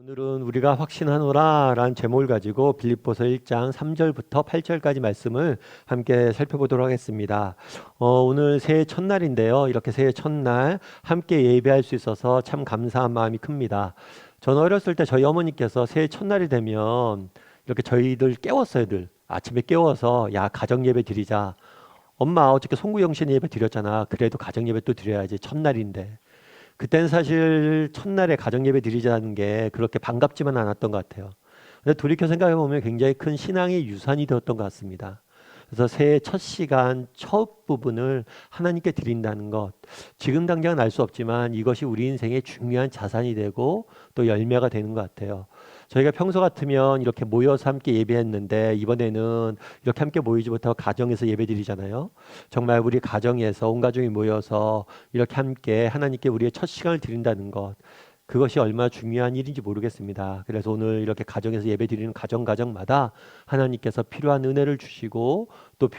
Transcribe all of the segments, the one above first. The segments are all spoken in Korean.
오늘은 우리가 확신하노라 라는 제목을 가지고 빌립보서 1장 3절부터 8절까지 말씀을 함께 살펴보도록 하겠습니다. 오늘 새해 첫날인데요. 이렇게 새해 첫날 함께 예배할 수 있어서 참 감사한 마음이 큽니다. 저는 어렸을 때 저희 어머니께서 새해 첫날이 되면 이렇게 저희들 깨웠어요. 늘 아침에 깨워서 야 가정 예배 드리자. 엄마 어저께 송구영신 예배 드렸잖아. 그래도 가정 예배 또 드려야지 첫날인데. 그때는 사실 첫날에 가정예배 드리자는 게 그렇게 반갑지만 않았던 것 같아요. 근데 돌이켜 생각해 보면 굉장히 큰 신앙의 유산이 되었던 것 같습니다. 그래서 새해 첫 시간, 첫 부분을 하나님께 드린다는 것. 지금 당장은 알 수 없지만 이것이 우리 인생의 중요한 자산이 되고 또 열매가 되는 것 같아요. 저희가 평소 같으면 이렇게 모여서 함께 예배했는데 이번에는 이렇게 함께 모이지 못하고 가정에서 예배 드리잖아요. 정말 우리 가정에서 온 가족이 모여서 이렇게 함께 하나님께 우리의 첫 시간을 드린다는 것. 그것이 얼마나 중요한 일인지 모르겠습니다. 그래서 오늘 이렇게 가정에서 예배 드리는 가정마다 하나님께서 필요한 은혜를 주시고 또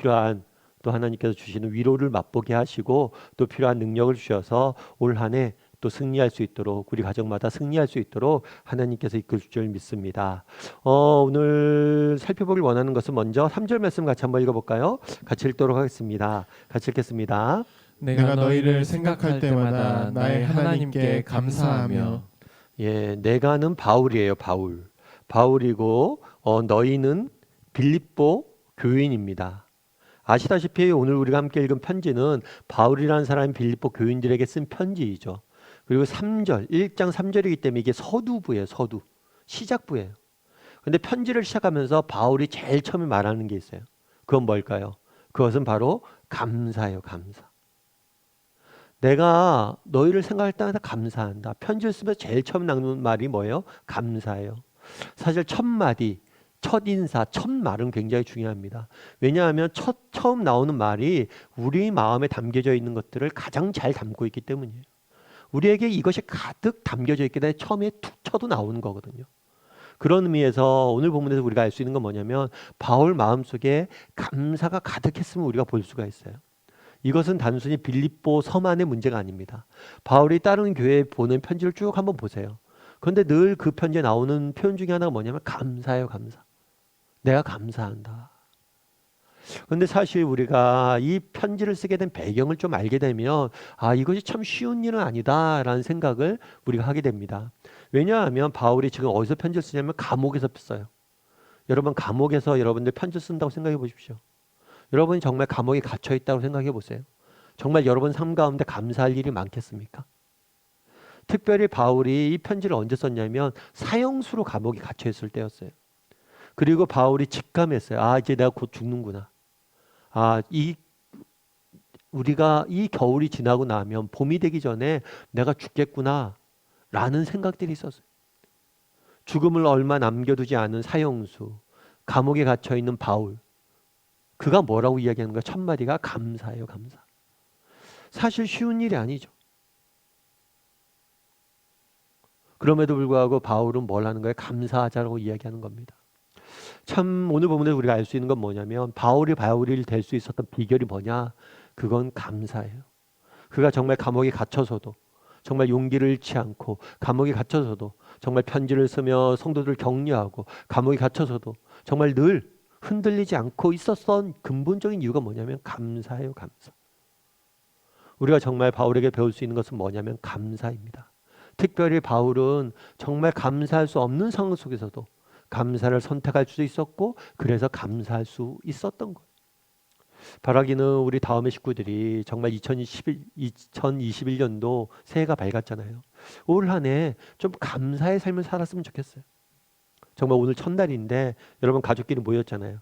하나님께서 주시는 위로를 맛보게 하시고 또 필요한 능력을 주셔서 올 한 해 또 승리할 수 있도록 우리 가정마다 승리할 수 있도록 하나님께서 이끌 줄 믿습니다. 오늘 살펴보길 원하는 것은 먼저 3절 말씀 같이 한번 읽어볼까요? 같이 읽도록 하겠습니다. 같이 읽겠습니다. 내가 너희를 생각할 때마다 나의 하나님께 감사하며. 예, 내가는 바울이에요. 바울이고 너희는 빌립보 교인입니다. 아시다시피 오늘 우리가 함께 읽은 편지는 바울이라는 사람이 빌립보 교인들에게 쓴 편지이죠. 그리고 3절, 1장 3절이기 때문에 이게 서두부예요. 서두. 시작부예요. 근데 편지를 시작하면서 바울이 제일 처음에 말하는 게 있어요. 그건 뭘까요? 그것은 바로 감사예요. 감사. 내가 너희를 생각할 때마다 감사한다. 편지를 쓰면서 제일 처음 나오는 말이 뭐예요? 감사예요. 사실 첫 마디, 첫 인사, 첫 말은 굉장히 중요합니다. 왜냐하면 처음 나오는 말이 우리 마음에 담겨져 있는 것들을 가장 잘 담고 있기 때문이에요. 우리에게 이것이 가득 담겨져 있기 때문에 처음에 툭 쳐도 나오는 거거든요. 그런 의미에서 오늘 본문에서 우리가 알 수 있는 건 뭐냐면 바울 마음속에 감사가 가득했음을 우리가 볼 수가 있어요. 이것은 단순히 빌립보 서만의 문제가 아닙니다. 바울이 다른 교회에 보낸 편지를 쭉 한번 보세요. 그런데 늘 그 편지에 나오는 표현 중에 하나가 뭐냐면 감사예요. 감사. 내가 감사한다. 그런데 사실 우리가 이 편지를 쓰게 된 배경을 좀 알게 되면 이것이 참 쉬운 일은 아니다라는 생각을 우리가 하게 됩니다. 왜냐하면 바울이 지금 어디서 편지를 쓰냐면 감옥에서 써요. 여러분 감옥에서 여러분들 편지 쓴다고 생각해 보십시오. 여러분이 정말 감옥에 갇혀 있다고 생각해 보세요. 정말 여러분 삶 가운데 감사할 일이 많겠습니까? 특별히 바울이 이 편지를 언제 썼냐면 사형수로 감옥에 갇혀 있을 때였어요. 그리고 바울이 직감했어요. 이제 내가 곧 죽는구나. 우리가 이 겨울이 지나고 나면 봄이 되기 전에 내가 죽겠구나 라는 생각들이 있었어요. 죽음을 얼마 남겨두지 않은 사형수, 감옥에 갇혀 있는 바울. 그가 뭐라고 이야기하는 거야? 첫 마디가 감사예요. 감사. 사실 쉬운 일이 아니죠. 그럼에도 불구하고 바울은 뭘 하는 거예요? 감사하자라고 이야기하는 겁니다. 참 오늘 보면 우리가 알 수 있는 건 뭐냐면 바울이 될 수 있었던 비결이 뭐냐? 그건 감사예요. 그가 정말 감옥에 갇혀서도 정말 용기를 잃지 않고 감옥에 갇혀서도 정말 편지를 쓰며 성도들을 격려하고 감옥에 갇혀서도 정말 늘 흔들리지 않고 있었던 근본적인 이유가 뭐냐면 감사예요. 감사. 우리가 정말 바울에게 배울 수 있는 것은 뭐냐면 감사입니다. 특별히 바울은 정말 감사할 수 없는 상황 속에서도 감사를 선택할 수도 있었고 그래서 감사할 수 있었던 거예요. 바라기는 우리 다음의 식구들이 정말 2021년도 새해가 밝았잖아요. 올 한 해 좀 감사의 삶을 살았으면 좋겠어요. 정말 오늘 첫날인데 여러분 가족끼리 모였잖아요.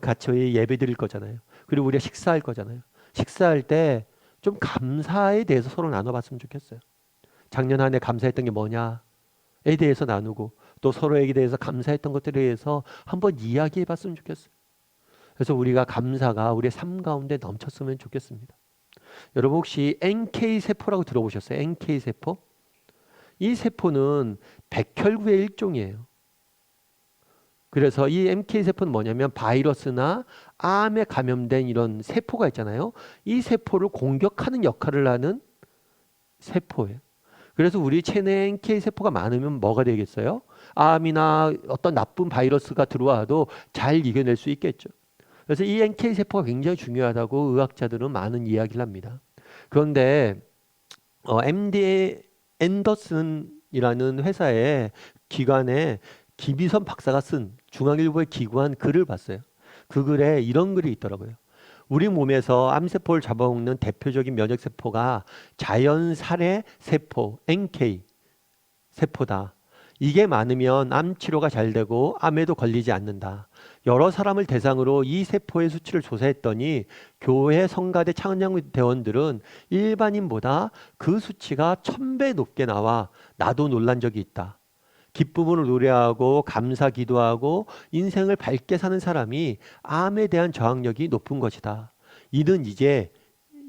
같이 예배 드릴 거잖아요. 그리고 우리가 식사할 거잖아요. 식사할 때 좀 감사에 대해서 서로 나눠봤으면 좋겠어요. 작년 한 해 감사했던 게 뭐냐에 대해서 나누고 또 서로에게 대해서 감사했던 것들에 대해서 한번 이야기해 봤으면 좋겠어요. 그래서 우리가 감사가 우리의 삶 가운데 넘쳤으면 좋겠습니다. 여러분 혹시 NK세포라고 들어보셨어요? NK세포? 이 세포는 백혈구의 일종이에요. 그래서 이 NK세포는 뭐냐면 바이러스나 암에 감염된 이런 세포가 있잖아요. 이 세포를 공격하는 역할을 하는 세포예요. 그래서 우리 체내에 NK세포가 많으면 뭐가 되겠어요? 암이나 어떤 나쁜 바이러스가 들어와도 잘 이겨낼 수 있겠죠. 그래서 이 NK 세포가 굉장히 중요하다고 의학자들은 많은 이야기를 합니다. 그런데 MD 앤더슨이라는 회사의 기관에 김희선 박사가 쓴 중앙일보에 기고한 글을 봤어요. 그 글에 이런 글이 있더라고요. 우리 몸에서 암세포를 잡아먹는 대표적인 면역세포가 자연살해 세포, NK 세포다. 이게 많으면 암 치료가 잘 되고 암에도 걸리지 않는다. 여러 사람을 대상으로 이 세포의 수치를 조사했더니 교회 성가대 찬양대원들은 일반인보다 그 수치가 1000배 높게 나와 나도 놀란 적이 있다. 기쁨을 노래하고 감사 기도하고 인생을 밝게 사는 사람이 암에 대한 저항력이 높은 것이다. 이는 이제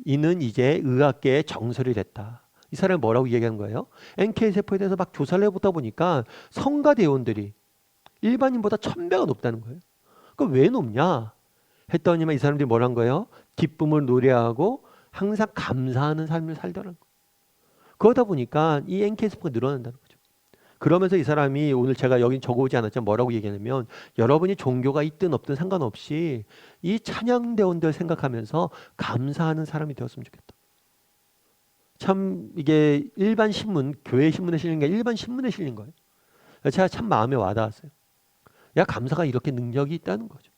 의학계의 정설이 됐다. 이 사람이 뭐라고 얘기하는 거예요? NK세포에 대해서 막 조사를 해보다 보니까 성가대원들이 일반인보다 1000배가 높다는 거예요. 그럼 왜 높냐? 했더니만 이 사람들이 뭐란 거예요? 기쁨을 노래하고 항상 감사하는 삶을 살더라는 거예요. 그러다 보니까 이 NK세포가 늘어난다는 거죠. 그러면서 이 사람이 오늘 제가 여기 적어오지 않았지만 뭐라고 얘기하냐면 여러분이 종교가 있든 없든 상관없이 이 찬양대원들 생각하면서 감사하는 사람이 되었으면 좋겠다. 참 이게 일반 신문, 교회 신문에 실린 게 일반 신문에 실린 거예요. 제가 참 마음에 와닿았어요. 야, 감사가 이렇게 능력이 있다는 거죠.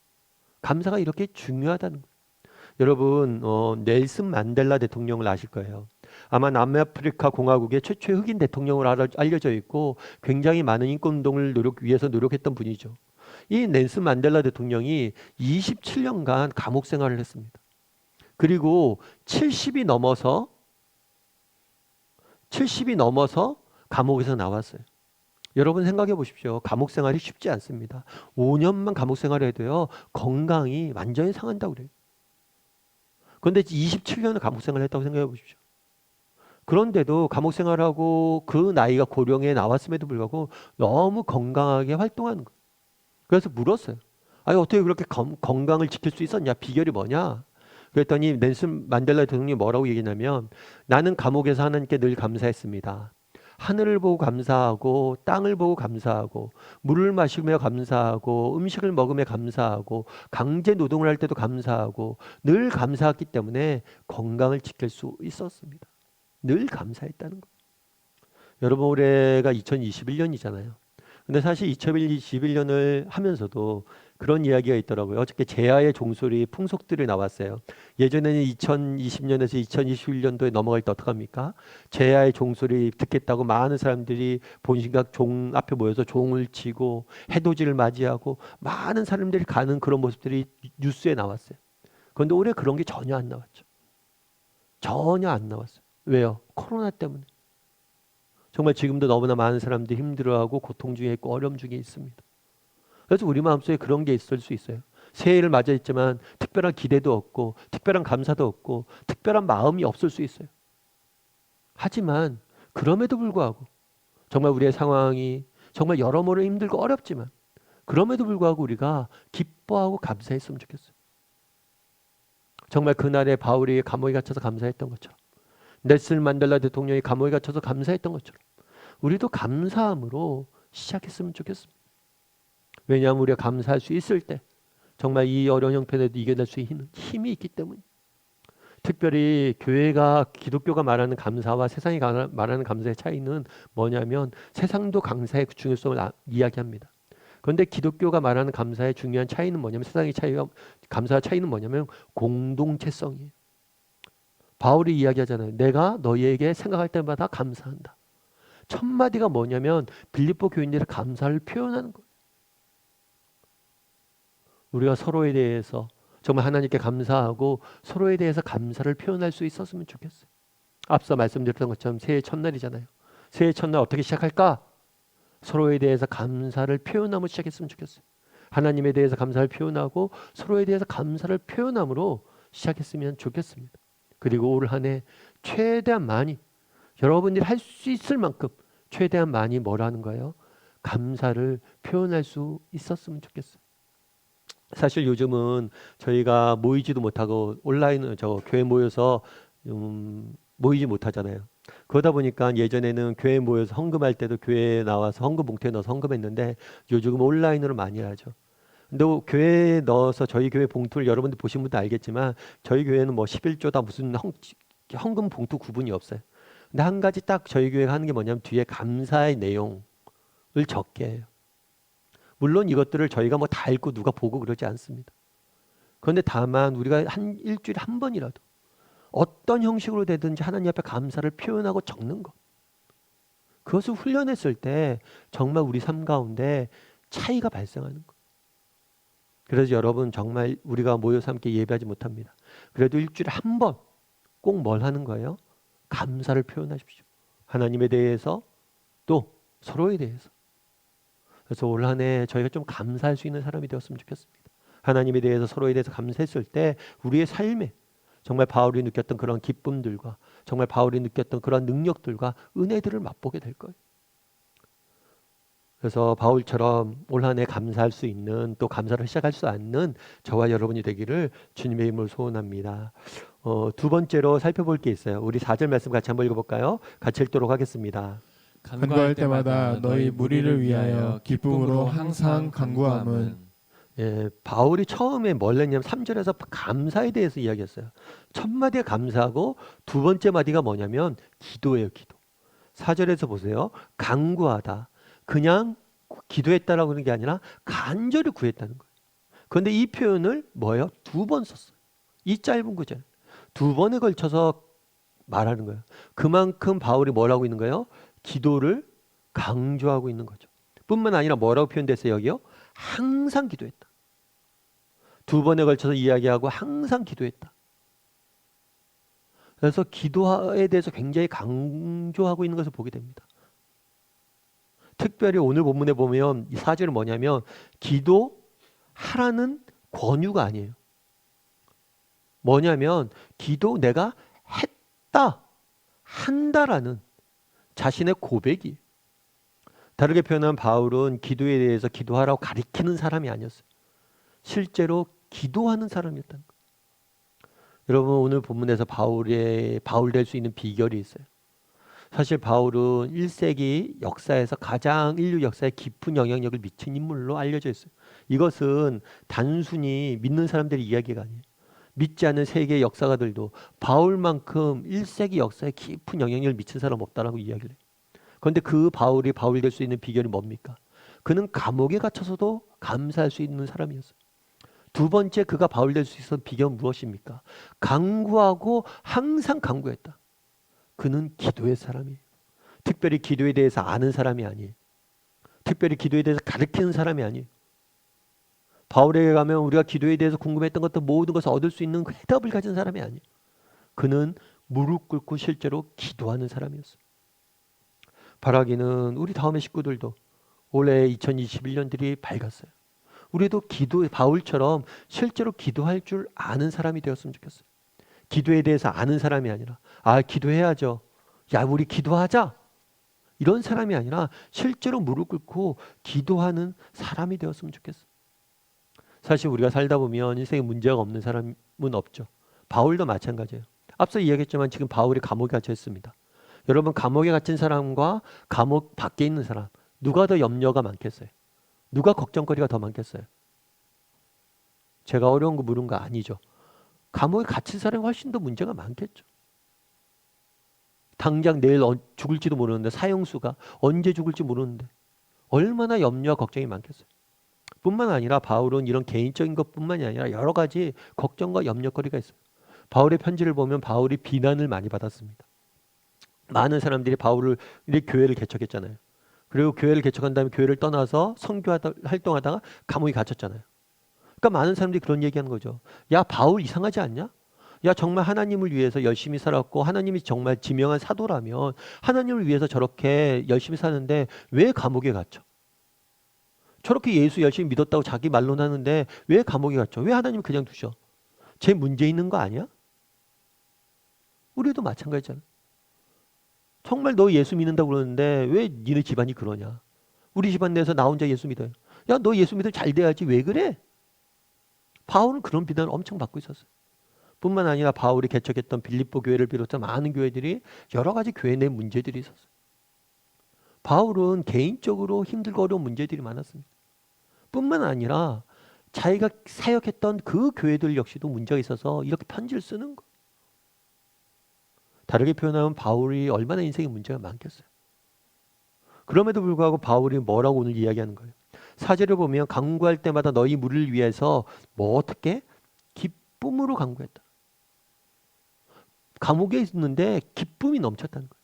감사가 이렇게 중요하다는 거예요. 여러분, 넬슨 만델라 대통령을 아실 거예요. 아마 남아프리카 공화국의 최초의 흑인 대통령으로 알려져 있고 굉장히 많은 인권운동을 위해서 노력했던 분이죠. 이 넬슨 만델라 대통령이 27년간 감옥 생활을 했습니다. 그리고 70이 넘어서 감옥에서 나왔어요. 여러분 생각해 보십시오. 감옥 생활이 쉽지 않습니다. 5년만 감옥 생활을 해도요. 건강이 완전히 상한다고 그래요. 그런데 27년을 감옥 생활을 했다고 생각해 보십시오. 그런데도 감옥 생활하고 그 나이가 고령에 나왔음에도 불구하고 너무 건강하게 활동하는 거예요. 그래서 물었어요. 아니 어떻게 그렇게 건강을 지킬 수 있었냐? 비결이 뭐냐? 그랬더니 넬슨 만델라 대통령이 뭐라고 얘기냐면 나는 감옥에서 하나님께 늘 감사했습니다. 하늘을 보고 감사하고 땅을 보고 감사하고 물을 마시며 감사하고 음식을 먹으며 감사하고 강제 노동을 할 때도 감사하고 늘 감사했기 때문에 건강을 지킬 수 있었습니다. 늘 감사했다는 거예요. 여러분 올해가 2021년이잖아요. 근데 사실 2021년을 하면서도 그런 이야기가 있더라고요. 어저께 제야의 종소리 풍속들이 나왔어요. 예전에는 2020년에서 2021년도에 넘어갈 때 어떡합니까? 제야의 종소리 듣겠다고 많은 사람들이 본신각 종 앞에 모여서 종을 치고 해돋이를 맞이하고 많은 사람들이 가는 그런 모습들이 뉴스에 나왔어요. 그런데 올해 그런 게 전혀 안 나왔죠. 전혀 안 나왔어요. 왜요? 코로나 때문에. 정말 지금도 너무나 많은 사람들이 힘들어하고 고통 중에 있고 어려움 중에 있습니다. 그래서 우리 마음속에 그런 게 있을 수 있어요. 새해를 맞이했지만 특별한 기대도 없고 특별한 감사도 없고 특별한 마음이 없을 수 있어요. 하지만 그럼에도 불구하고 정말 우리의 상황이 정말 여러모로 힘들고 어렵지만 그럼에도 불구하고 우리가 기뻐하고 감사했으면 좋겠어요. 정말 그날에 바울이 감옥에 갇혀서 감사했던 것처럼 넬슨 만델라 대통령이 감옥에 갇혀서 감사했던 것처럼 우리도 감사함으로 시작했으면 좋겠습니다. 왜냐하면 우리가 감사할 수 있을 때 정말 이 어려운 형편에도 이겨낼 수 있는 힘이 있기 때문에 특별히 교회가 기독교가 말하는 감사와 세상이 말하는 감사의 차이는 뭐냐면 세상도 감사의 중요성을 이야기합니다. 그런데 기독교가 말하는 감사의 중요한 차이는 뭐냐면 세상의 차이와 감사의 차이는 뭐냐면 공동체성이에요. 바울이 이야기하잖아요. 내가 너희에게 생각할 때마다 감사한다. 첫 마디가 뭐냐면 빌립보 교인들의 감사를 표현하는 거예요. 우리가 서로에 대해서 정말 하나님께 감사하고 서로에 대해서 감사를 표현할 수 있었으면 좋겠어요. 앞서 말씀드렸던 것처럼 새해 첫날이잖아요. 새해 첫날 어떻게 시작할까? 서로에 대해서 감사를 표현하며 시작했으면 좋겠어요. 하나님에 대해서 감사를 표현하고 서로에 대해서 감사를 표현함으로 시작했으면 좋겠습니다. 그리고 올 한 해 최대한 많이 여러분들이 할 수 있을 만큼 최대한 많이 뭐라는 거예요? 감사를 표현할 수 있었으면 좋겠어요. 사실 요즘은 저희가 모이지도 못하고 온라인 교회 모여서 모이지 못하잖아요. 그러다 보니까 예전에는 교회 모여서 헌금할 때도 교회에 나와서 헌금 봉투에 넣어서 헌금했는데 요즘은 온라인으로 많이 하죠. 근데 교회에 넣어서 저희 교회 봉투를 여러분들 보신 분도 알겠지만 저희 교회는 뭐 11조다 무슨 헌금 봉투 구분이 없어요. 근데 한 가지 딱 저희 교회가 하는 게 뭐냐면 뒤에 감사의 내용을 적게 해요. 물론 이것들을 저희가 뭐 다 읽고 누가 보고 그러지 않습니다. 그런데 다만 우리가 한 일주일에 한 번이라도 어떤 형식으로 되든지 하나님 앞에 감사를 표현하고 적는 것. 그것을 훈련했을 때 정말 우리 삶 가운데 차이가 발생하는 것. 그래서 여러분 정말 우리가 모여서 함께 예배하지 못합니다. 그래도 일주일에 한 번 꼭 뭘 하는 거예요? 감사를 표현하십시오. 하나님에 대해서 또 서로에 대해서. 그래서 올 한 해 저희가 좀 감사할 수 있는 사람이 되었으면 좋겠습니다. 하나님에 대해서 서로에 대해서 감사했을 때 우리의 삶에 정말 바울이 느꼈던 그런 기쁨들과 정말 바울이 느꼈던 그런 능력들과 은혜들을 맛보게 될 거예요. 그래서 바울처럼 올 한 해 감사할 수 있는 또 감사를 시작할 수 있는 저와 여러분이 되기를 주님의 이름으로 소원합니다. 두 번째로 살펴볼 게 있어요. 우리 4절 말씀 같이 한번 읽어볼까요? 같이 읽도록 하겠습니다. 간구할 때마다 너희 무리를 위하여 기쁨으로 항상 간구함은. 예, 바울이 처음에 뭘 했냐면 3절에서 감사에 대해서 이야기했어요. 첫 마디가 감사하고 두 번째 마디가 뭐냐면 기도예요. 기도. 4절에서 보세요. 간구하다. 그냥 기도했다라고 하는 게 아니라 간절히 구했다는 거예요. 그런데 이 표현을 뭐예요? 두 번 썼어요. 이 짧은 구절. 두 번에 걸쳐서 말하는 거예요. 그만큼 바울이 뭘 하고 있는 거예요? 기도를 강조하고 있는 거죠. 뿐만 아니라 뭐라고 표현됐어요? 여기요? 항상 기도했다. 두 번에 걸쳐서 이야기하고 항상 기도했다. 그래서 기도에 대해서 굉장히 강조하고 있는 것을 보게 됩니다. 특별히 오늘 본문에 보면 이 4절은 뭐냐면 기도하라는 권유가 아니에요. 뭐냐면 기도 내가 했다, 한다라는 자신의 고백이. 다르게 표현하면 바울은 기도에 대해서 기도하라고 가리키는 사람이 아니었어요. 실제로 기도하는 사람이었다는 거예요. 여러분 오늘 본문에서 바울 될 수 있는 비결이 있어요. 사실 바울은 1세기 역사에서 가장 인류 역사에 깊은 영향력을 미친 인물로 알려져 있어요. 이것은 단순히 믿는 사람들의 이야기가 아니에요. 믿지 않는 세계 역사가들도 바울만큼 1세기 역사에 깊은 영향력을 미친 사람 없다라고 이야기를 해요. 그런데 그 바울이 바울 될 수 있는 비결이 뭡니까? 그는 감옥에 갇혀서도 감사할 수 있는 사람이었어요. 두 번째 그가 바울 될 수 있었던 비결은 무엇입니까? 간구하고 항상 간구했다. 그는 기도의 사람이에요. 특별히 기도에 대해서 아는 사람이 아니에요. 특별히 기도에 대해서 가르치는 사람이 아니에요. 바울에게 가면 우리가 기도에 대해서 궁금했던 것도 모든 것을 얻을 수 있는 그 해답을 가진 사람이 아니에요. 그는 무릎 꿇고 실제로 기도하는 사람이었어요. 바라기는 우리 다음의 식구들도 올해 2021년들이 밝았어요. 우리도 바울처럼 실제로 기도할 줄 아는 사람이 되었으면 좋겠어요. 기도에 대해서 아는 사람이 아니라 기도해야죠. 야 우리 기도하자. 이런 사람이 아니라 실제로 무릎 꿇고 기도하는 사람이 되었으면 좋겠어요. 사실 우리가 살다 보면 인생에 문제가 없는 사람은 없죠. 바울도 마찬가지예요. 앞서 이야기했지만 지금 바울이 감옥에 갇혀 있습니다. 여러분 감옥에 갇힌 사람과 감옥 밖에 있는 사람 누가 더 염려가 많겠어요? 누가 걱정거리가 더 많겠어요? 제가 어려운 거 물은 거 아니죠. 감옥에 갇힌 사람이 훨씬 더 문제가 많겠죠. 당장 내일 죽을지도 모르는데 사형수가 언제 죽을지 모르는데 얼마나 염려와 걱정이 많겠어요. 뿐만 아니라 바울은 이런 개인적인 것뿐만이 아니라 여러 가지 걱정과 염려거리가 있어요. 바울의 편지를 보면 바울이 비난을 많이 받았습니다. 많은 사람들이 바울을 교회를 개척했잖아요. 그리고 교회를 개척한 다음에 교회를 떠나서 선교 활동하다가 감옥에 갇혔잖아요. 그러니까 많은 사람들이 그런 얘기하는 거죠. 야 바울 이상하지 않냐? 야 정말 하나님을 위해서 열심히 살았고 하나님이 정말 지명한 사도라면 하나님을 위해서 저렇게 열심히 사는데 왜 감옥에 갇혀? 저렇게 예수 열심히 믿었다고 자기 말로는 하는데 왜 감옥에 갇혀? 왜 하나님 그냥 두셔? 쟤 문제 있는 거 아니야? 우리도 마찬가지잖아. 정말 너 예수 믿는다고 그러는데 왜 니네 집안이 그러냐? 우리 집안 내에서 나 혼자 예수 믿어요. 야 너 예수 믿으면 잘 돼야지 왜 그래? 바울은 그런 비난을 엄청 받고 있었어요. 뿐만 아니라 바울이 개척했던 빌립보 교회를 비롯한 많은 교회들이 여러 가지 교회 내 문제들이 있었어요. 바울은 개인적으로 힘들고 어려운 문제들이 많았습니다. 뿐만 아니라 자기가 사역했던 그 교회들 역시도 문제가 있어서 이렇게 편지를 쓰는 거예요. 다르게 표현하면 바울이 얼마나 인생에 문제가 많겠어요. 그럼에도 불구하고 바울이 뭐라고 오늘 이야기하는 거예요? 4절을 보면 간구할 때마다 너희 무리를 위해서 뭐 어떻게? 기쁨으로 간구했다. 감옥에 있는데 기쁨이 넘쳤다는 거예요.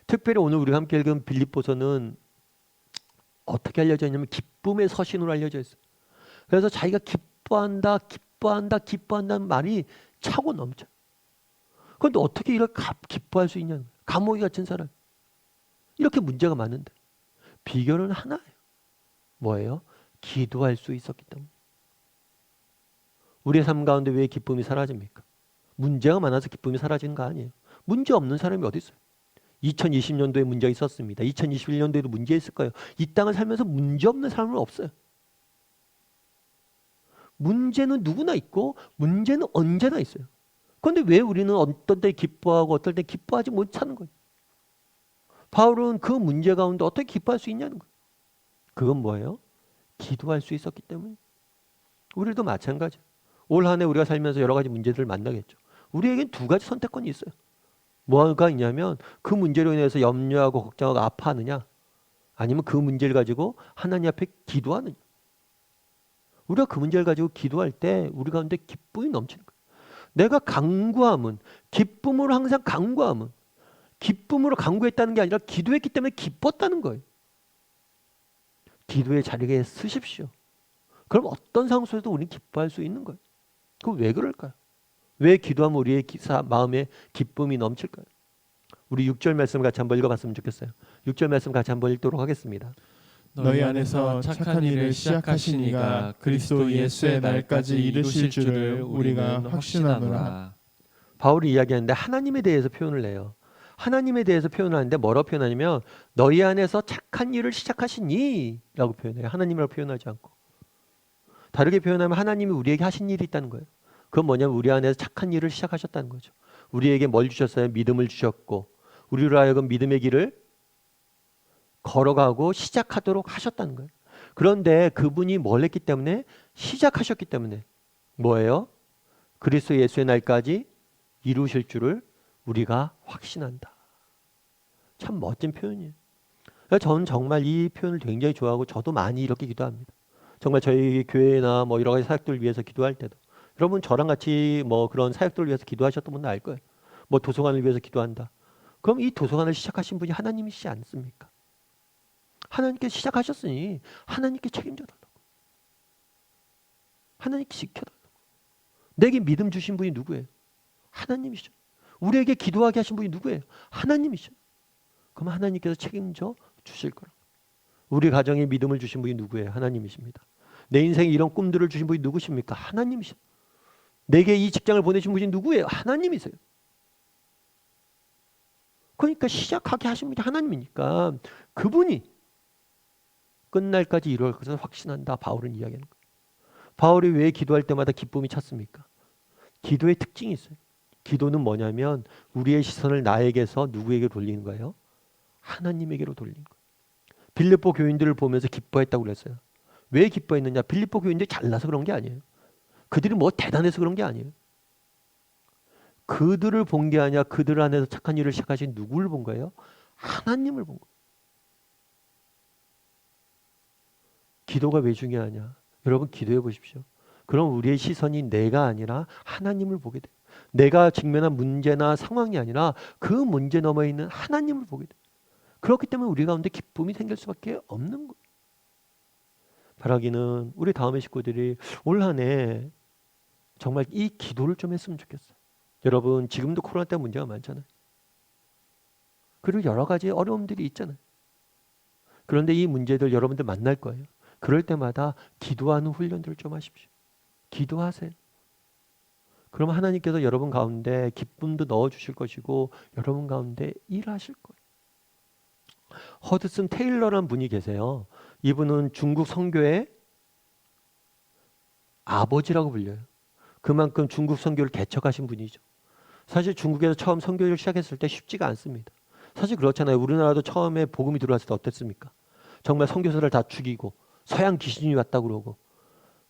특별히 오늘 우리가 함께 읽은 빌립보서는 어떻게 알려져 있냐면 기쁨의 서신으로 알려져 있어요. 그래서 자기가 기뻐한다는 말이 차고 넘쳐. 그런데 어떻게 이렇게 기뻐할 수 있냐는 거예요. 감옥에 갇힌 사람. 이렇게 문제가 많은데 비결은 하나예요. 뭐예요? 기도할 수 있었기 때문에. 우리의 삶 가운데 왜 기쁨이 사라집니까? 문제가 많아서 기쁨이 사라지는 거 아니에요. 문제 없는 사람이 어디 있어요? 2020년도에 문제가 있었습니다. 2021년도에도 문제 있을 거예요. 이 땅을 살면서 문제 없는 사람은 없어요. 문제는 누구나 있고 문제는 언제나 있어요. 그런데 왜 우리는 어떤 때 기뻐하고 어떨 때 기뻐하지 못하는 거예요? 바울은 그 문제 가운데 어떻게 기뻐할 수 있냐는 거예요. 그건 뭐예요? 기도할 수 있었기 때문에. 우리도 마찬가지예요. 올 한 해 우리가 살면서 여러 가지 문제들을 만나겠죠. 우리에겐 두 가지 선택권이 있어요. 뭐가 있냐면 그 문제로 인해서 염려하고 걱정하고 아파하느냐, 아니면 그 문제를 가지고 하나님 앞에 기도하느냐. 우리가 그 문제를 가지고 기도할 때 우리 가운데 기쁨이 넘치는 거예요. 내가 간구함은, 기쁨으로 항상 간구함은, 기쁨으로 간구했다는 게 아니라 기도했기 때문에 기뻤다는 거예요. 기도의 자리에 쓰십시오. 그럼 어떤 상황 속에도 우리는 기뻐할 수 있는 거예요. 그럼 왜 그럴까요? 왜 기도하면 우리의 마음에 기쁨이 넘칠까요? 우리 6절 말씀 같이 한번 읽어봤으면 좋겠어요. 6절 말씀 같이 한번 읽도록 하겠습니다. 너희 안에서 착한 일을 시작하신 이가 그리스도 예수의 날까지 이루실 줄을 우리가 확신하노라. 바울이 이야기하는데 하나님에 대해서 표현을 해요. 하나님에 대해서 표현하는데 뭐라고 표현하냐면 너희 안에서 착한 일을 시작하시니 라고 표현해요. 하나님이라고 표현하지 않고. 다르게 표현하면 하나님이 우리에게 하신 일이 있다는 거예요. 그건 뭐냐면 우리 안에서 착한 일을 시작하셨다는 거죠. 우리에게 뭘 주셨어요? 믿음을 주셨고 우리로 하여금 믿음의 길을 걸어가고 시작하도록 하셨다는 거예요. 그런데 그분이 뭘 했기 때문에? 시작하셨기 때문에 뭐예요? 그리스도 예수의 날까지 이루실 줄을 우리가 확신한다. 참 멋진 표현이에요. 저는 정말 이 표현을 굉장히 좋아하고 저도 많이 이렇게 기도합니다. 정말 저희 교회나 뭐 여러 가지 사역들을 위해서 기도할 때도 여러분 저랑 같이 뭐 그런 사역들을 위해서 기도하셨던 분들 알 거예요. 뭐 도서관을 위해서 기도한다. 그럼 이 도서관을 시작하신 분이 하나님이시지 않습니까? 하나님께 시작하셨으니 하나님께 책임져 달라고. 하나님께 지켜달라고. 내게 믿음 주신 분이 누구예요? 하나님이시죠. 우리에게 기도하게 하신 분이 누구예요? 하나님이시죠. 그럼 하나님께서 책임져 주실 거라. 우리 가정에 믿음을 주신 분이 누구예요? 하나님이십니다. 내 인생에 이런 꿈들을 주신 분이 누구십니까? 하나님이시죠. 내게 이 직장을 보내신 분이 누구예요? 하나님이세요. 그러니까 시작하게 하신 분이 하나님이니까 그분이 끝날까지 이룰 것을 확신한다. 바울은 이야기하는 거예요. 바울이 왜 기도할 때마다 기쁨이 찼습니까? 기도의 특징이 있어요. 기도는 뭐냐면 우리의 시선을 나에게서 누구에게 돌리는 거예요? 하나님에게로 돌리는 거예요. 빌립보 교인들을 보면서 기뻐했다고 그랬어요. 왜 기뻐했느냐? 빌립보 교인들이 잘나서 그런 게 아니에요. 그들이 뭐 대단해서 그런 게 아니에요. 그들을 본 게 아니라 그들 안에서 착한 일을 시작하신 누구를 본 거예요? 하나님을 본 거예요. 기도가 왜 중요하냐? 여러분 기도해 보십시오. 그럼 우리의 시선이 내가 아니라 하나님을 보게 돼요. 내가 직면한 문제나 상황이 아니라 그 문제 너머에 있는 하나님을 보게 돼요. 그렇기 때문에 우리 가운데 기쁨이 생길 수밖에 없는 거예요. 바라기는 우리 다음의 식구들이 올 한 해 정말 이 기도를 좀 했으면 좋겠어요. 여러분 지금도 코로나 때문에 문제가 많잖아요. 그리고 여러 가지 어려움들이 있잖아요. 그런데 이 문제들 여러분들 만날 거예요. 그럴 때마다 기도하는 훈련들을 좀 하십시오. 기도하세요. 그럼 하나님께서 여러분 가운데 기쁨도 넣어주실 것이고 여러분 가운데 일하실 거예요. 허드슨 테일러라는 분이 계세요. 이분은 중국 선교의 아버지라고 불려요. 그만큼 중국 선교를 개척하신 분이죠. 사실 중국에서 처음 선교를 시작했을 때 쉽지가 않습니다. 사실 그렇잖아요. 우리나라도 처음에 복음이 들어왔을 때 어땠습니까? 정말 선교사를 다 죽이고 서양 귀신이 왔다고 그러고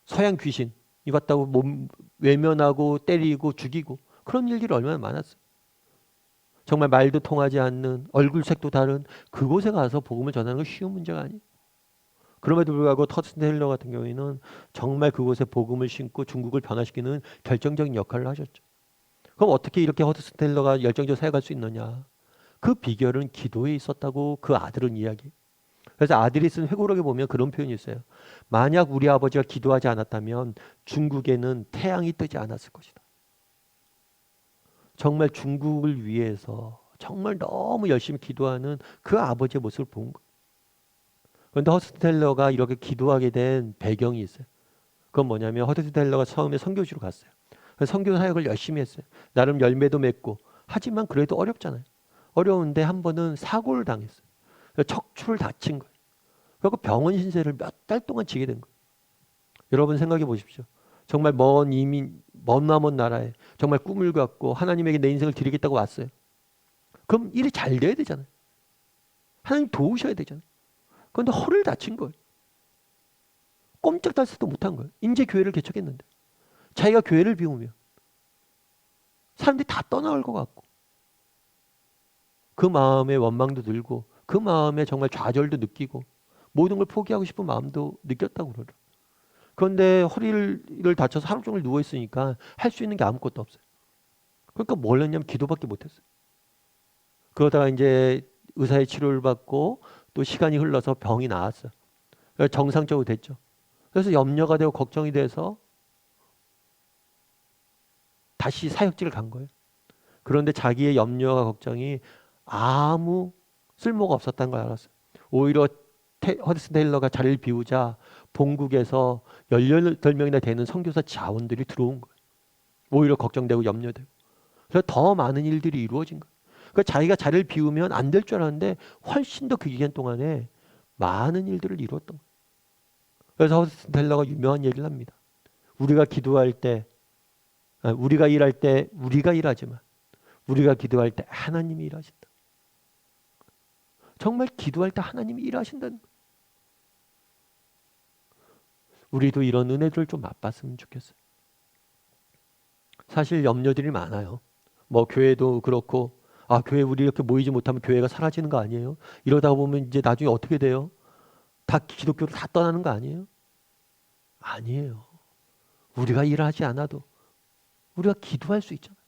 서양 귀신이 왔다고 몸 외면하고 때리고 죽이고 그런 일들이 얼마나 많았어요. 정말 말도 통하지 않는 얼굴색도 다른 그곳에 가서 복음을 전하는 건 쉬운 문제가 아니에요. 그럼에도 불구하고 터슨 테일러 같은 경우에는 정말 그곳에 복음을 심고 중국을 변화시키는 결정적인 역할을 하셨죠. 그럼 어떻게 이렇게 허드슨 테일러가 열정적으로 사역할 수 있느냐? 그 비결은 기도에 있었다고 그 아들은 이야기해요. 그래서 아들이 쓴 회고록에 보면 그런 표현이 있어요. 만약 우리 아버지가 기도하지 않았다면 중국에는 태양이 뜨지 않았을 것이다. 정말 중국을 위해서 정말 너무 열심히 기도하는 그 아버지의 모습을 본 거예요. 그런데 허드슨 테일러가 이렇게 기도하게 된 배경이 있어요. 그건 뭐냐면 허드슨 테일러가 처음에 선교지로 갔어요. 선교 사역을 열심히 했어요. 나름 열매도 맺고 하지만 그래도 어렵잖아요. 어려운데 한 번은 사고를 당했어요. 척추를 다친 거예요. 그리고 병원 신세를 몇 달 동안 지게 된 거예요. 여러분 생각해 보십시오. 정말 먼 이민, 먼 나라에 정말 꿈을 갖고 하나님에게 내 인생을 드리겠다고 왔어요. 그럼 일이 잘 돼야 되잖아요. 하나님 도우셔야 되잖아요. 그런데 허리를 다친 거예요. 꼼짝달싹도 못한 거예요. 이제 교회를 개척했는데 자기가 교회를 비우면 사람들이 다 떠나갈 것 같고 그 마음에 원망도 들고 그 마음에 정말 좌절도 느끼고 모든 걸 포기하고 싶은 마음도 느꼈다고 그러더라고요. 그런데 허리를 다쳐서 하루 종일 누워있으니까 할 수 있는 게 아무것도 없어요. 그러니까 뭘 했냐면 기도밖에 못했어요. 그러다가 이제 의사의 치료를 받고 또 시간이 흘러서 병이 나았어요. 정상적으로 됐죠. 그래서 염려가 되고 걱정이 돼서 다시 사역지를 간 거예요. 그런데 자기의 염려와 걱정이 아무 쓸모가 없었다는 걸 알았어요. 오히려 허드슨 테일러가 자리를 비우자 본국에서 18명이나 되는 선교사 자원들이 들어온 거예요. 오히려 걱정되고 염려되고. 그래서 더 많은 일들이 이루어진 거예요. 그러니까 자기가 자리를 비우면 안 될 줄 알았는데 훨씬 더 그 기간 동안에 많은 일들을 이루었던 거예요. 그래서 허드슨 테일러가 유명한 얘기를 합니다. 우리가 기도할 때, 우리가 일할 때 우리가 일하지만 우리가 기도할 때 하나님이 일하신다. 정말 기도할 때 하나님이 일하신다는 거예요. 우리도 이런 은혜들을 좀 맛봤으면 좋겠어요. 사실 염려들이 많아요. 뭐 교회도 그렇고 교회 우리 이렇게 모이지 못하면 교회가 사라지는 거 아니에요? 이러다 보면 이제 나중에 어떻게 돼요? 다 기독교를 다 떠나는 거 아니에요? 아니에요. 우리가 일하지 않아도 우리가 기도할 수 있잖아요.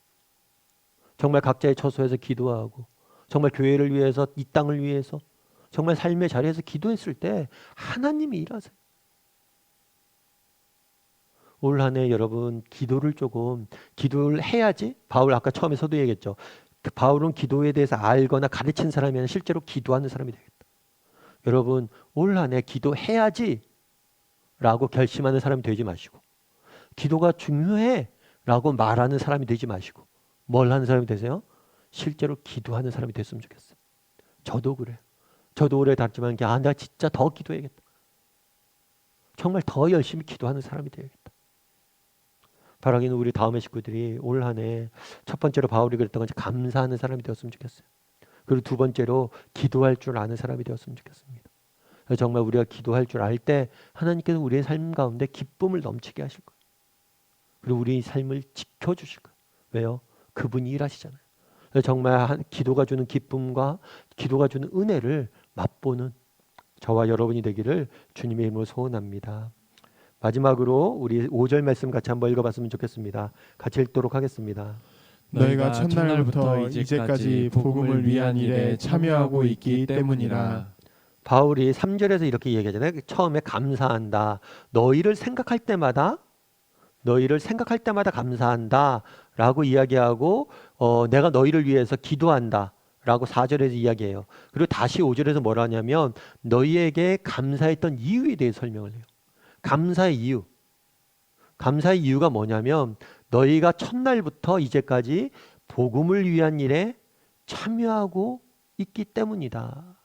정말 각자의 처소에서 기도하고 정말 교회를 위해서 이 땅을 위해서 정말 삶의 자리에서 기도했을 때 하나님이 일하세요. 올 한 해 여러분 기도를 해야지. 바울 아까 처음에서도 얘기했죠. 바울은 기도에 대해서 알거나 가르친 사람이 아니라 실제로 기도하는 사람이 되겠다. 여러분 올 한 해 기도해야지 라고 결심하는 사람이 되지 마시고 기도가 중요해 라고 말하는 사람이 되지 마시고 뭘 하는 사람이 되세요? 실제로 기도하는 사람이 됐으면 좋겠어요. 저도 그래요. 저도 오래 다녔지만 내가 진짜 더 기도해야겠다. 정말 더 열심히 기도하는 사람이 되야겠다. 바라기는 우리 다음의 식구들이 올 한 해 첫 번째로 바울이 그랬던 것이 감사하는 사람이 되었으면 좋겠어요. 그리고 두 번째로 기도할 줄 아는 사람이 되었으면 좋겠습니다. 정말 우리가 기도할 줄 알 때 하나님께서 우리의 삶 가운데 기쁨을 넘치게 하실 거예요. 그리고 우리의 삶을 지켜주실 거예요. 왜요? 그분이 일하시잖아요. 정말 기도가 주는 기쁨과 기도가 주는 은혜를 맛보는 저와 여러분이 되기를 주님의 이름으로 소원합니다. 마지막으로 우리 5절 말씀 같이 한번 읽어봤으면 좋겠습니다. 같이 읽도록 하겠습니다. 너희가 첫날부터 이제까지 복음을 위한 일에 참여하고 있기 때문이라. 바울이 3절에서 이렇게 얘기하잖아요. 처음에 감사한다. 너희를 생각할 때마다 감사한다 라고 이야기하고 내가 너희를 위해서 기도한다 라고 4절에서 이야기해요. 그리고 다시 5절에서 뭐라 하냐면 너희에게 감사했던 이유에 대해 설명을 해요. 감사의 이유가 뭐냐면 너희가 첫날부터 이제까지 복음을 위한 일에 참여하고 있기 때문이다.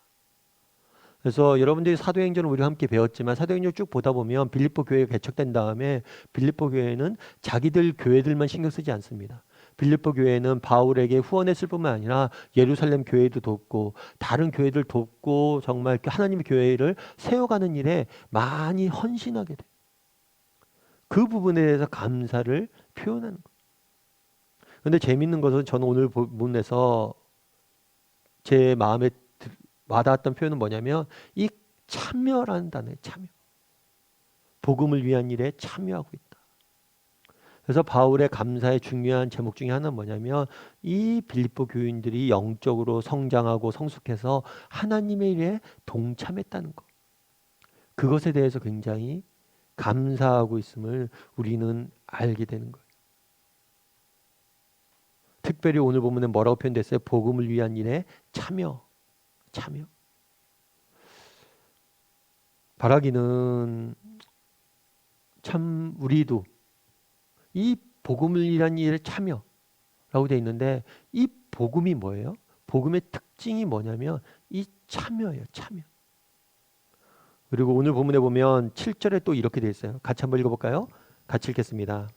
그래서 여러분들이 사도행전을 우리가 함께 배웠지만 사도행전 쭉 보다 보면 빌립보 교회가 개척된 다음에 빌립보 교회는 자기들 교회들만 신경 쓰지 않습니다. 빌립보 교회는 바울에게 후원했을 뿐만 아니라 예루살렘 교회도 돕고 다른 교회들 돕고 정말 하나님의 교회를 세워가는 일에 많이 헌신하게 돼요. 그 부분에 대해서 감사를 표현하는 거예요. 그런데 재밌는 것은 저는 오늘 본문에서 제 마음에 와닿았던 표현은 뭐냐면 이 참여라는 단어예요. 참여. 복음을 위한 일에 참여하고 있다. 그래서 바울의 감사의 중요한 제목 중에 하나는 뭐냐면 이 빌립보 교인들이 영적으로 성장하고 성숙해서 하나님의 일에 동참했다는 것. 그것에 대해서 굉장히 감사하고 있음을 우리는 알게 되는 거예요. 특별히 오늘 본문에 뭐라고 표현됐어요? 복음을 위한 일에 참여. 바라기는 참 우리도 이 복음을 위한 일에 참여라고 되어 있는데 이 복음이 뭐예요? 복음의 특징이 뭐냐면 이 참여예요. 참여. 그리고 오늘 본문에 보면 7절에 또 이렇게 되어 있어요. 같이 한번 읽어볼까요? 같이 읽겠습니다.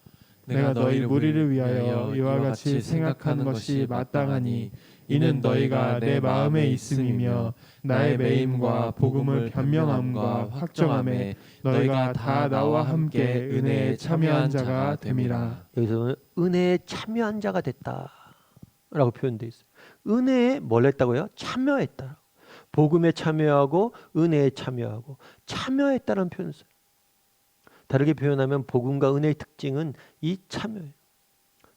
내가 너희 무리를 위하여 이와 같이 생각하는 것이 마땅하니 이는 너희가 내 마음에 있음이며 나의 매임과 복음을 변명함과 확정함에 너희가 다 나와 함께 은혜에 참여한 자가 됨이라. 여기서는 은혜에 참여한 자가 됐다라고 표현되어 있어요. 은혜에 뭘 했다고요? 참여했다. 복음에 참여하고 은혜에 참여하고 참여했다는 표현을 써요. 다르게 표현하면 복음과 은혜의 특징은 이 참여예요.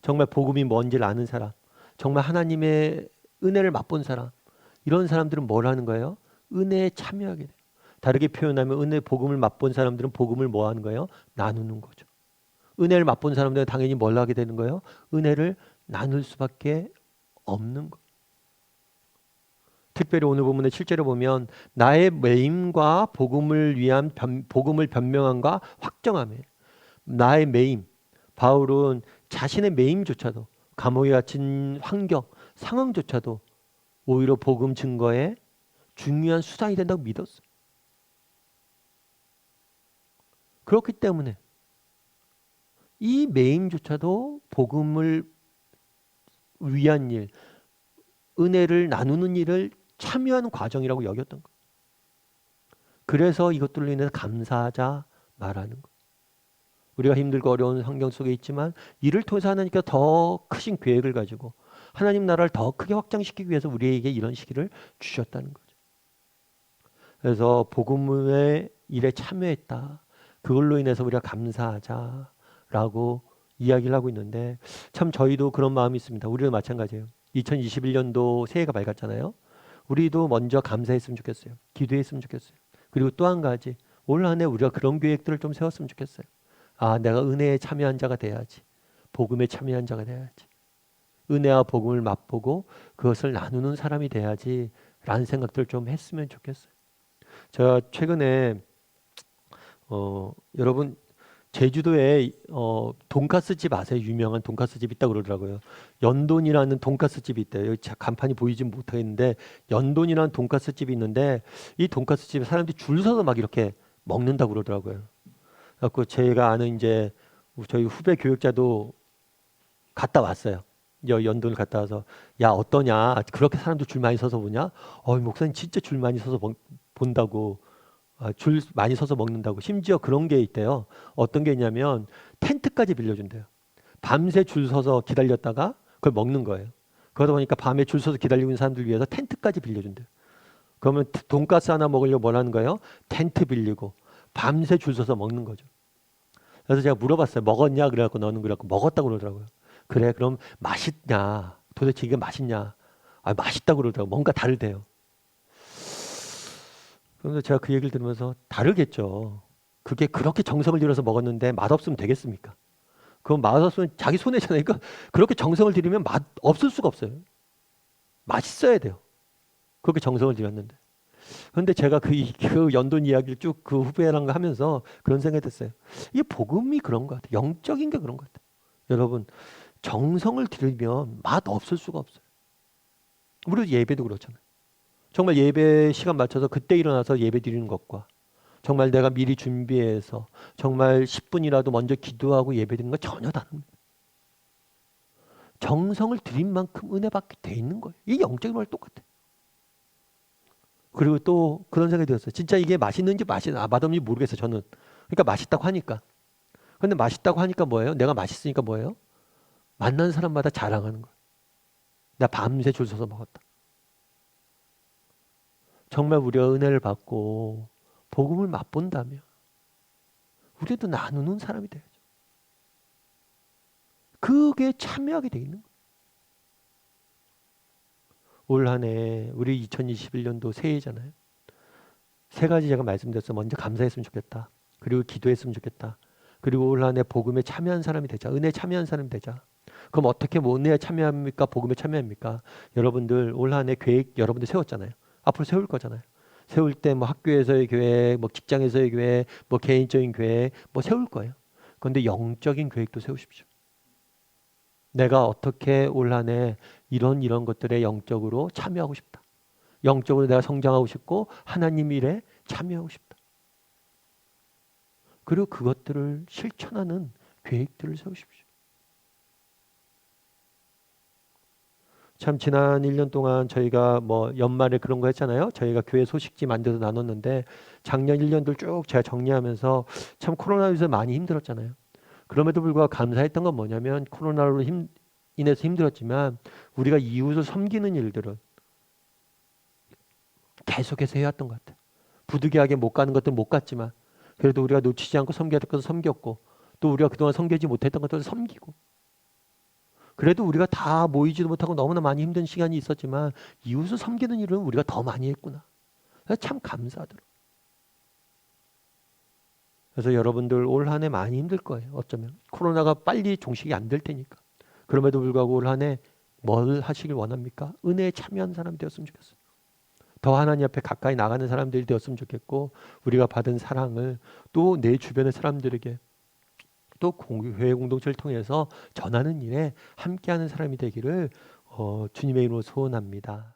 정말 복음이 뭔지를 아는 사람, 정말 하나님의 은혜를 맛본 사람, 이런 사람들은 뭘 하는 거예요? 은혜에 참여하게 돼요. 다르게 표현하면 은혜 복음을 맛본 사람들은 복음을 뭐 하는 거예요? 나누는 거죠. 은혜를 맛본 사람들은 당연히 뭘 하게 되는 거예요? 은혜를 나눌 수밖에 없는 거예요. 특별히 오늘 본문의 7절에 보면 나의 매임과 복음을 위한 복음을 변명함과 확정함에 나의 매임, 바울은 자신의 매임조차도 감옥에 갇힌 환경, 상황조차도 오히려 복음 증거에 중요한 수단이 된다고 믿었어요. 그렇기 때문에 이 매임조차도 복음을 위한 일, 은혜를 나누는 일을 참여하는 과정이라고 여겼던 거예요. 그래서 이것들로 인해서 감사하자 말하는 거예요. 우리가 힘들고 어려운 환경 속에 있지만 이를 통해서 하나님께서 더 크신 계획을 가지고 하나님 나라를 더 크게 확장시키기 위해서 우리에게 이런 시기를 주셨다는 거죠. 그래서 복음의 일에 참여했다. 그걸로 인해서 우리가 감사하자라고 이야기를 하고 있는데 참 저희도 그런 마음이 있습니다. 우리도 마찬가지예요. 2021년도 새해가 밝았잖아요. 우리도 먼저 감사했으면 좋겠어요. 기도했으면 좋겠어요. 그리고 또 한 가지 올 한 해 우리가 그런 계획들을 좀 세웠으면 좋겠어요. 아, 내가 은혜에 참여한 자가 돼야지. 복음에 참여한 자가 돼야지. 은혜와 복음을 맛보고 그것을 나누는 사람이 돼야지 라는 생각들을 좀 했으면 좋겠어요. 제가 최근에 여러분 제주도에 돈가스 집 아세요? 유명한 돈가스 집 있다고 그러더라고요. 연돈이라는 돈가스 집이 있대요. 여기 간판이 보이진 못하겠는데 연돈이라는 돈가스 집이 있는데 이 돈가스 집에 사람들이 줄 서서 막 이렇게 먹는다고 그러더라고요. 그래서 제가 아는 이제 저희 후배 교육자도 갔다 왔어요. 연돈을 갔다 와서 야 어떠냐? 그렇게 사람들 줄 많이 서서 보냐? 목사님 진짜 줄 많이 서서 본다고. 줄 많이 서서 먹는다고. 심지어 그런 게 있대요. 어떤 게 있냐면 텐트까지 빌려준대요. 밤새 줄 서서 기다렸다가 그걸 먹는 거예요. 그러다 보니까 밤에 줄 서서 기다리고 있는 사람들 위해서 텐트까지 빌려준대요. 그러면 돈가스 하나 먹으려고 뭘 하는 거예요? 텐트 빌리고 밤새 줄 서서 먹는 거죠. 그래서 제가 물어봤어요. 먹었냐? 그래갖고 너는 그래갖고 먹었다고 그러더라고요. 그래 그럼 맛있냐? 도대체 이게 맛있냐? 맛있다고 그러더라고요. 뭔가 다르대요. 그런데 제가 그 얘기를 들으면서 다르겠죠. 그게 그렇게 정성을 들여서 먹었는데 맛없으면 되겠습니까? 그건 맛없으면 자기 손해잖아요. 그러니까 그렇게 정성을 들이면 맛 없을 수가 없어요. 맛있어야 돼요. 그렇게 정성을 들였는데. 그런데 제가 그 연돈 이야기를 쭉 그 후배랑 하면서 그런 생각이 됐어요. 이게 복음이 그런 것 같아요. 영적인 게 그런 것 같아요. 여러분 정성을 들이면 맛 없을 수가 없어요. 우리 예배도 그렇잖아요. 정말 예배 시간 맞춰서 그때 일어나서 예배 드리는 것과 정말 내가 미리 준비해서 정말 10분이라도 먼저 기도하고 예배 드리는 건 전혀 다릅니다. 정성을 들인 만큼 은혜 받게 돼 있는 거예요. 이 영적인 말 똑같아요. 그리고 또 그런 생각이 들었어요. 진짜 이게 맛있는지 맛없는지 모르겠어요. 저는. 그러니까 맛있다고 하니까. 근데 맛있다고 하니까 뭐예요? 내가 맛있으니까 뭐예요? 만난 사람마다 자랑하는 거예요. 나 밤새 줄 서서 먹었다. 정말 우리가 은혜를 받고 복음을 맛본다면 우리도 나누는 사람이 돼야죠. 그게 참여하게 돼 있는 거예요. 올 한 해 우리 2021년도 새해잖아요. 세 가지 제가 말씀드렸어요. 먼저 감사했으면 좋겠다. 그리고 기도했으면 좋겠다. 그리고 올 한 해 복음에 참여한 사람이 되자. 은혜에 참여한 사람이 되자. 그럼 어떻게 은혜에 참여합니까? 복음에 참여합니까? 여러분들 올 한 해 계획 여러분들 세웠잖아요. 앞으로 세울 거잖아요. 세울 때 뭐 학교에서의 계획, 뭐 직장에서의 계획, 뭐 개인적인 계획, 뭐 세울 거예요. 그런데 영적인 계획도 세우십시오. 내가 어떻게 올 한 해 이런 것들에 영적으로 참여하고 싶다. 영적으로 내가 성장하고 싶고 하나님 일에 참여하고 싶다. 그리고 그것들을 실천하는 계획들을 세우십시오. 참 지난 1년 동안 저희가 뭐 연말에 그런 거 했잖아요. 저희가 교회 소식지 만들어서 나눴는데 작년 1년들 쭉 제가 정리하면서 참 코로나위에서 많이 힘들었잖아요. 그럼에도 불구하고 감사했던 건 뭐냐면 코로나로 인해서 힘들었지만 우리가 이웃을 섬기는 일들은 계속해서 해왔던 것 같아요. 부득이하게 못 가는 것들은 못 갔지만 그래도 우리가 놓치지 않고 섬겨야 될 것을 섬겼고 또 우리가 그동안 섬기지 못했던 것들을 섬기고 그래도 우리가 다 모이지도 못하고 너무나 많이 힘든 시간이 있었지만 이웃을 섬기는 일은 우리가 더 많이 했구나. 그래서 참 감사하더라고요. 그래서 여러분들 올 한 해 많이 힘들 거예요. 어쩌면 코로나가 빨리 종식이 안 될 테니까. 그럼에도 불구하고 올 한 해 뭘 하시길 원합니까? 은혜에 참여한 사람 되었으면 좋겠어요. 더 하나님 앞에 가까이 나가는 사람들이 되었으면 좋겠고 우리가 받은 사랑을 또 내 주변의 사람들에게 또 교회 공동체를 통해서 전하는 일에 함께하는 사람이 되기를 주님의 이름으로 소원합니다.